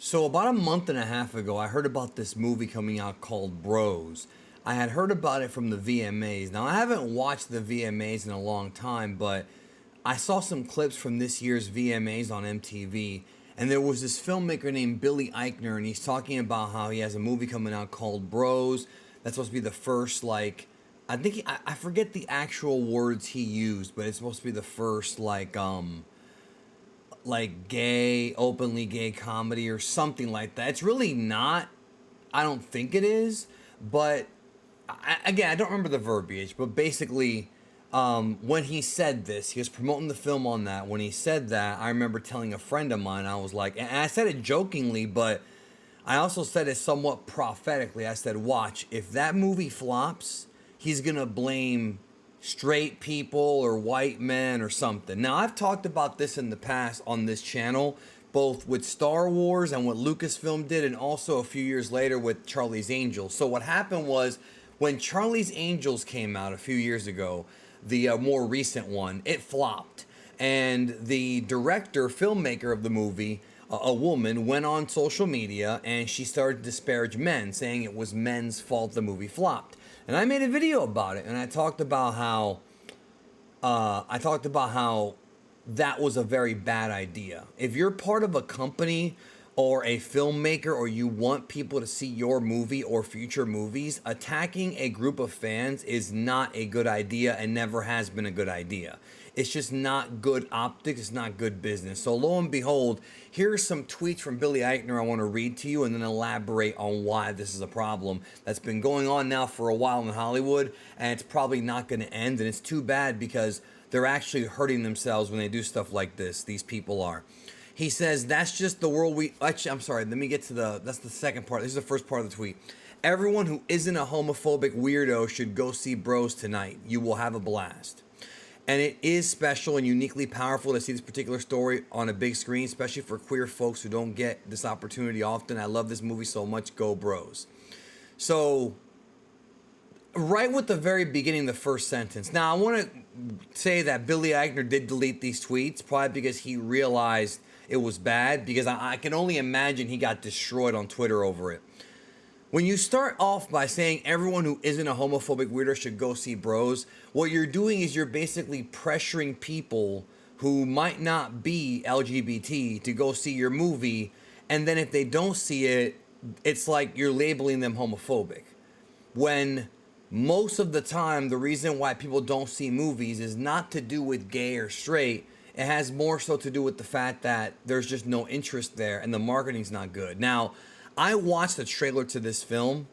So about a month and a half ago, I heard about this movie coming out called Bros. I had heard about it from the VMAs. Now I haven't watched the VMAs in a long time, but I saw some clips from this year's VMAs on MTV, and there was this filmmaker named Billy Eichner, and he's talking about how he has a movie coming out called Bros. That's supposed to be the first, I think I forget the actual words he used, but it's supposed to be the first gay, openly gay comedy or something like that. It's really not. I don't think it is, but again, I don't remember the verbiage, but basically, when he said this, he was promoting the film on that. When he said that, I remember telling a friend of mine, I was like, and I said it jokingly, but I also said it somewhat prophetically. I said, watch, if that movie flops, he's going to blame straight people or white men or something. Now, I've talked about this in the past on this channel, both with Star Wars and what Lucasfilm did, and also a few years later with Charlie's Angels. So what happened was when Charlie's Angels came out a few years ago, the more recent one, it flopped. And the director, filmmaker of the movie, a woman, went on social media and she started to disparage men, saying it was men's fault the movie flopped. And I made a video about it, and I talked about how that was a very bad idea. If you're part of a company or a filmmaker or you want people to see your movie or future movies, attacking a group of fans is not a good idea and never has been a good idea. It's just not good optics. It's not good business. So lo and behold, here's some tweets from Billy Eichner I want to read to you and then elaborate on why this is a problem that's been going on now for a while in Hollywood, and it's probably not going to end. And it's too bad because they're actually hurting themselves when they do stuff like this. These people are. He says, that's just the world we... Actually, I'm sorry. Let me get to that's the second part. This is the first part of the tweet. Everyone who isn't a homophobic weirdo should go see Bros tonight. You will have a blast. And it is special and uniquely powerful to see this particular story on a big screen, especially for queer folks who don't get this opportunity often. I love this movie so much. Go Bros. So, right with the very beginning, the first sentence. Now, I want to say that Billy Eichner did delete these tweets, probably because he realized it was bad, because I can only imagine he got destroyed on Twitter over it. When you start off by saying everyone who isn't a homophobic weirdo should go see Bros, what you're doing is you're basically pressuring people who might not be LGBT to go see your movie, and then if they don't see it, it's like you're labeling them homophobic. When most of the time, the reason why people don't see movies is not to do with gay or straight. It has more so to do with the fact that there's just no interest there and the marketing's not good. Now, I watched the trailer to this film,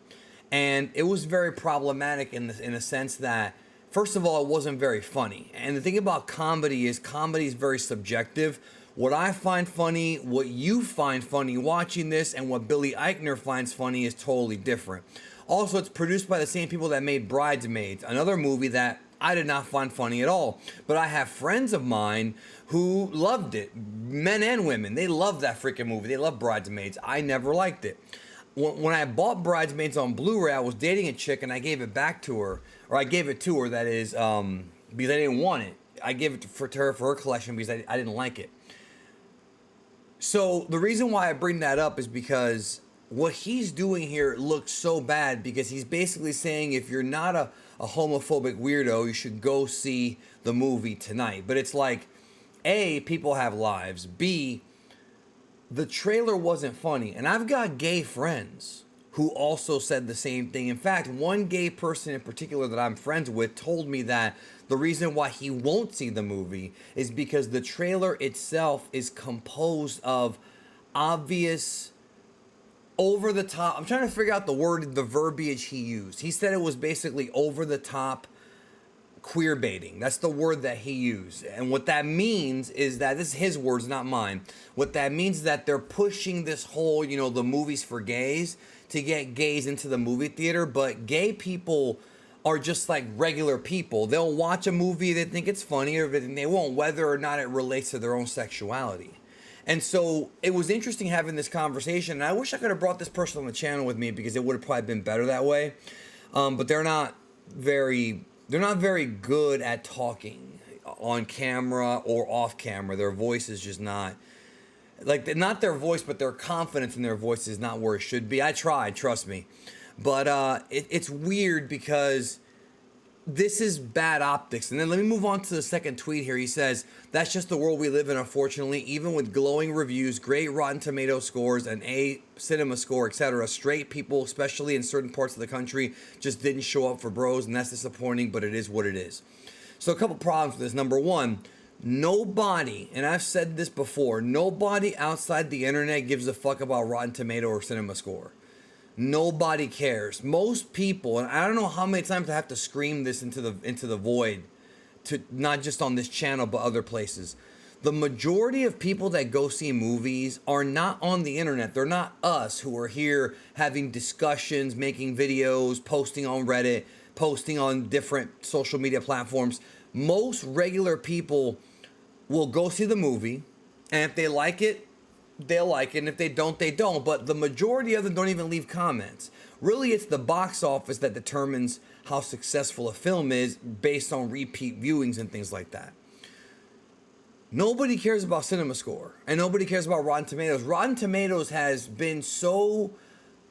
and it was very problematic in a sense that, first of all, it wasn't very funny. And the thing about comedy is very subjective. What I find funny, what you find funny watching this, and what Billy Eichner finds funny is totally different. Also, it's produced by the same people that made Bridesmaids, another movie that I did not find funny at all. But I have friends of mine who loved it, men and women. They love that freaking movie. They love Bridesmaids. I never liked it. When I bought Bridesmaids on Blu-ray, I was dating a chick and I gave it back to her, or I gave it to her, that is, because I didn't want it. I gave it to her for her collection because I didn't like it. So the reason why I bring that up is because what he's doing here looks so bad, because he's basically saying if you're not a homophobic weirdo, you should go see the movie tonight. But it's like, A, people have lives. B, the trailer wasn't funny. And I've got gay friends who also said the same thing. In fact, one gay person in particular that I'm friends with told me that the reason why he won't see the movie is because the trailer itself is composed of obvious, over the top. I'm trying to figure out the verbiage he used. He said it was basically over the top queer baiting. That's the word that he used. And what that means is that, this is his words, not mine. What that means is that they're pushing this whole, the movies for gays to get gays into the movie theater. But gay people are just like regular people. They'll watch a movie, they think it's funny, or they won't, whether or not it relates to their own sexuality. And so it was interesting having this conversation, and I wish I could have brought this person on the channel with me, because it would have probably been better that way. But they're not very good at talking on camera or off camera. Their voice is just not Like, not their voice, but their confidence in their voice is not where it should be. I tried, trust me. But it's weird because this is bad optics. And then let me move on to the second tweet here. He says, that's just the world we live in, unfortunately. Even with glowing reviews, great Rotten Tomato scores, an A cinema score, etc., straight people, especially in certain parts of the country, just didn't show up for Bros, and that's disappointing, but it is what it is. So a couple problems with this. Number one, nobody, and I've said this before, nobody outside the internet gives a fuck about Rotten Tomato or cinema score. Nobody cares. Most people, and I don't know how many times I have to scream this into the void, to not just on this channel but other places. The majority of people that go see movies are not on the internet. They're not us who are here having discussions, making videos, posting on Reddit, posting on different social media platforms. Most regular people will go see the movie, and if they like it, they'll like it, and if they don't, they don't. But the majority of them don't even leave comments. Really, it's the box office that determines how successful a film is based on repeat viewings and things like that. Nobody cares about cinema score, and nobody cares about Rotten Tomatoes. Rotten Tomatoes has been so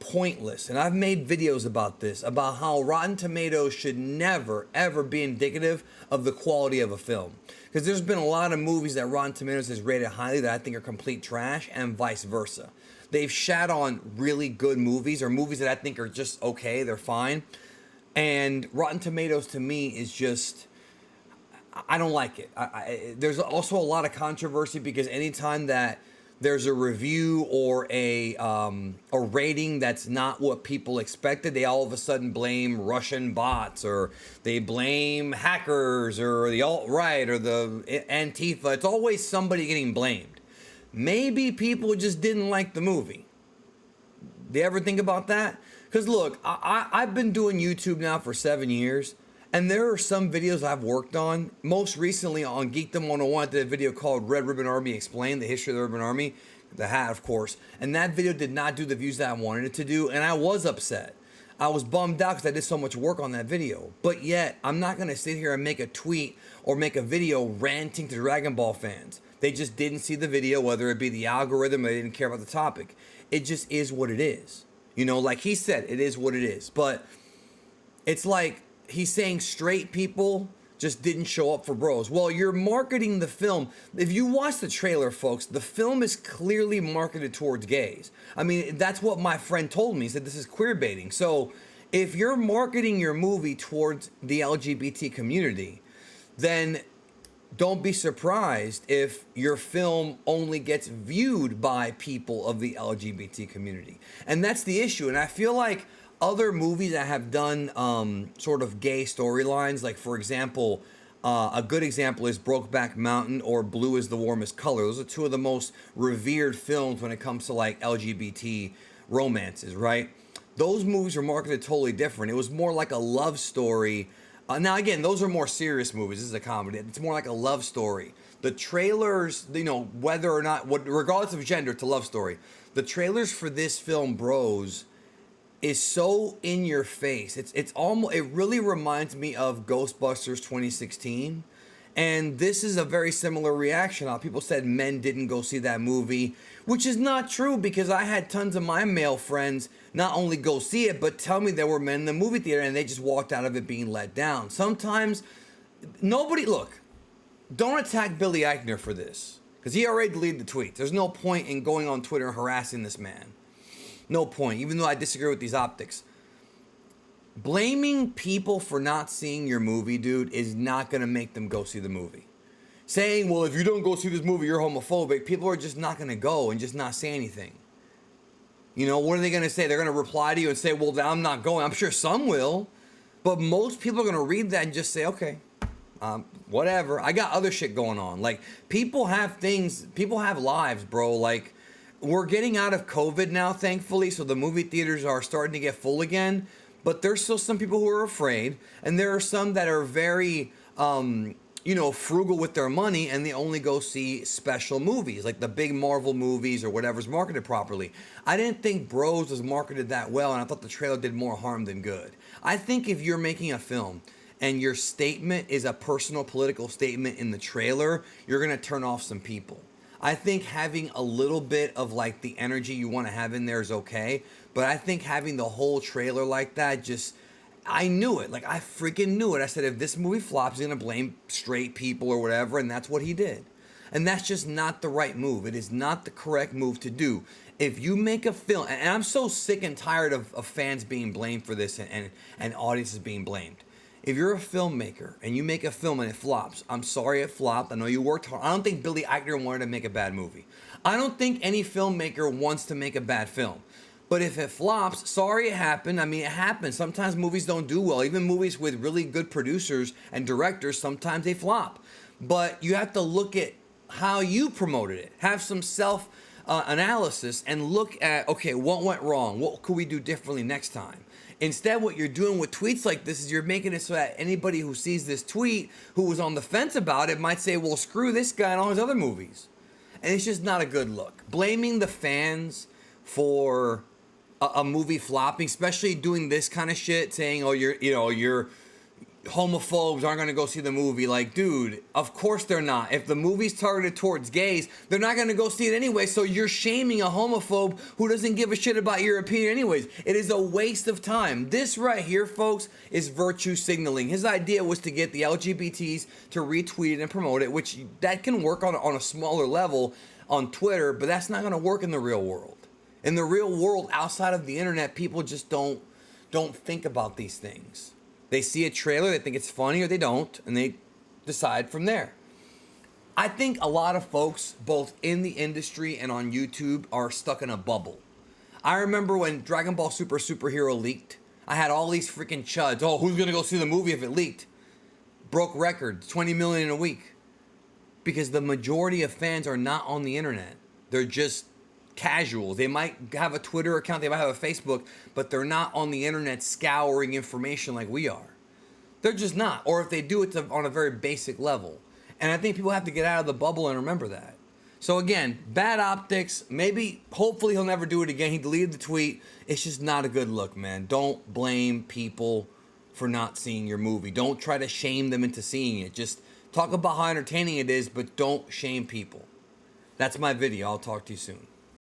pointless, and I've made videos about this, about how Rotten Tomatoes should never, ever be indicative of the quality of a film. Because there's been a lot of movies that Rotten Tomatoes has rated highly that I think are complete trash, and vice versa. They've shat on really good movies, or movies that I think are just okay, they're fine. And Rotten Tomatoes to me is just, I don't like it. There's also a lot of controversy because anytime that there's a review or a rating that's not what people expected, they all of a sudden blame Russian bots, or they blame hackers, or the alt-right, or the Antifa. It's always somebody getting blamed. Maybe people just didn't like the movie. Do you ever think about that? Because look, I've been doing YouTube now for 7 years, and there are some videos I've worked on. Most recently on Geekdom 101, I did a video called Red Ribbon Army Explained, the history of the Ribbon Army, the hat, of course. And that video did not do the views that I wanted it to do, and I was upset. I was bummed out because I did so much work on that video. But yet, I'm not going to sit here and make a tweet or make a video ranting to Dragon Ball fans. They just didn't see the video, whether it be the algorithm or they didn't care about the topic. It just is what it is. You know, like he said, it is what it is. But it's like he's saying straight people just didn't show up for Bros. Well, you're marketing the film. If you watch the trailer, folks, the film is clearly marketed towards gays. I mean, that's what my friend told me. He said this is queer baiting. So if you're marketing your movie towards the LGBT community, then don't be surprised if your film only gets viewed by people of the LGBT community. And that's the issue. And I feel like other movies that have done sort of gay storylines, like for example, a good example is Brokeback Mountain or Blue is the Warmest Color. Those are two of the most revered films when it comes to like LGBT romances, right? Those movies were marketed totally different. It was more like a love story. Now again, those are more serious movies. This is a comedy. It's more like a love story. The trailers, you know, whether or not, regardless of gender, it's a love story. The trailers for this film, Bros, is so in your face. It's almost, it really reminds me of Ghostbusters 2016. And this is a very similar reaction. People said men didn't go see that movie, which is not true because I had tons of my male friends not only go see it, but tell me there were men in the movie theater and they just walked out of it being let down. Sometimes, look, don't attack Billy Eichner for this because he already deleted the tweet. There's no point in going on Twitter and harassing this man. No point, even though I disagree with these optics. Blaming people for not seeing your movie, dude, is not going to make them go see the movie. Saying, well, if you don't go see this movie, you're homophobic, people are just not going to go and just not say anything. You know, what are they going to say? They're going to reply to you and say, well, I'm not going. I'm sure some will. But most people are going to read that and just say, okay, whatever. I got other shit going on. Like, people have things, people have lives, bro. Like, we're getting out of COVID now, thankfully, so the movie theaters are starting to get full again. But there's still some people who are afraid, and there are some that are very, frugal with their money, and they only go see special movies, like the big Marvel movies or whatever's marketed properly. I didn't think Bros was marketed that well, and I thought the trailer did more harm than good. I think if you're making a film and your statement is a personal political statement in the trailer, you're going to turn off some people. I think having a little bit of like the energy you want to have in there is okay, but I think having the whole trailer like that just, I knew it. Like I freaking knew it. I said if this movie flops, he's gonna blame straight people or whatever, and that's what he did. And that's just not the right move. It is not the correct move to do. If you make a film, and I'm so sick and tired of fans being blamed for this and audiences being blamed. If you're a filmmaker and you make a film and it flops, I'm sorry it flopped. I know you worked hard. I don't think Billy Eichner wanted to make a bad movie. I don't think any filmmaker wants to make a bad film. But if it flops, sorry it happened. I mean, it happens. Sometimes movies don't do well. Even movies with really good producers and directors, sometimes they flop. But you have to look at how you promoted it. Have some self analysis and look at, okay, what went wrong? What could we do differently next time? Instead, what you're doing with tweets like this is you're making it so that anybody who sees this tweet who was on the fence about it might say, well, screw this guy and all his other movies. And it's just not a good look. Blaming the fans for a movie flopping, especially doing this kind of shit, saying, oh, you're homophobes aren't going to go see the movie. Like, dude, of course they're not. If the movie's targeted towards gays, they're not going to go see it anyway. So you're shaming a homophobe who doesn't give a shit about your opinion anyways. It is a waste of time. This right here, folks, is virtue signaling. His idea was to get the LGBTs to retweet it and promote it, which that can work on a smaller level on Twitter, but that's not going to work in the real world. In the real world, outside of the internet, people just don't think about these things. They see a trailer, they think it's funny, or they don't, and they decide from there. I think a lot of folks, both in the industry and on YouTube, are stuck in a bubble. I remember when Dragon Ball Super Superhero leaked, I had all these freaking chuds. Oh, who's gonna go see the movie if it leaked? Broke records, 20 million in a week. Because the majority of fans are not on the internet. They're just casuals. They might have a Twitter account, they might have a Facebook, but they're not on the internet scouring information like we are. They're just not. Or if they do, it's on a very basic level. And I think people have to get out of the bubble and remember that. So again, bad optics. Maybe, hopefully he'll never do it again. He deleted the tweet. It's just not a good look, man. Don't blame people for not seeing your movie. Don't try to shame them into seeing it. Just talk about how entertaining it is, but don't shame people. That's my video. I'll talk to you soon.